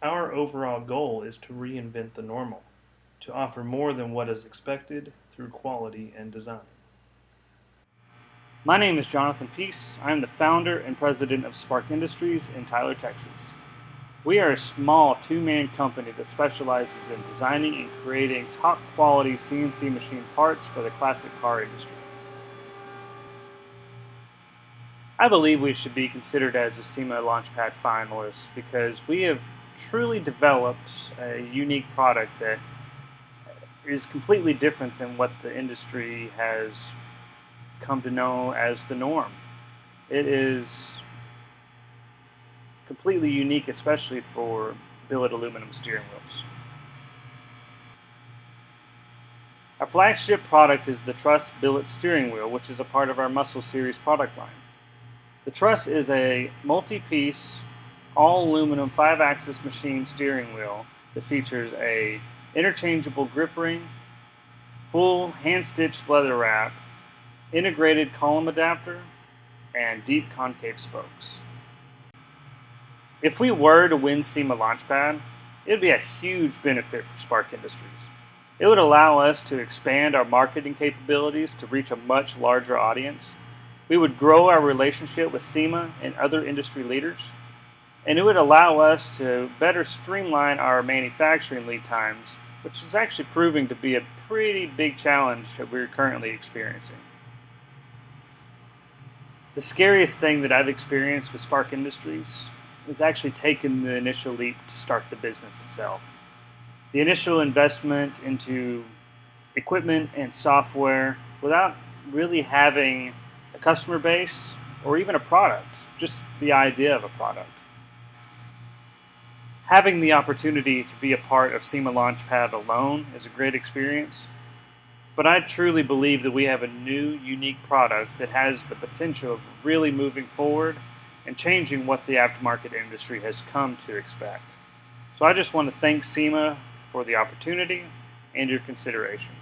Our overall goal is to reinvent the normal, to offer more than what is expected through quality and design. My name is Jonathan Peace. I am the founder and president of Sparc.Industries in Tyler, Texas. We are a small two-man company that specializes in designing and creating top-quality CNC machine parts for the classic car industry. I believe we should be considered as a SEMA Launchpad finalist because we have truly developed a unique product that is completely different than what the industry has come to know as the norm. It is completely unique, especially for billet aluminum steering wheels. Our flagship product is the Truss billet steering wheel, which is a part of our Muscle Series product line. The Truss is a multi-piece, all-aluminum 5-axis machine steering wheel that features a interchangeable grip ring, full hand-stitched leather wrap, integrated column adapter, and deep concave spokes. If we were to win SEMA Launchpad, it would be a huge benefit for Sparc.Industries. It would allow us to expand our marketing capabilities to reach a much larger audience. We would grow our relationship with SEMA and other industry leaders, and it would allow us to better streamline our manufacturing lead times, which is actually proving to be a pretty big challenge that we're currently experiencing. The scariest thing that I've experienced with Sparc.Industries is actually taking the initial leap to start the business itself. The initial investment into equipment and software without really having a customer base or even a product, just the idea of a product. Having the opportunity to be a part of SEMA Launchpad alone is a great experience, but I truly believe that we have a new, unique product that has the potential of really moving forward and changing what the aftermarket industry has come to expect. So I just want to thank SEMA for the opportunity and your consideration.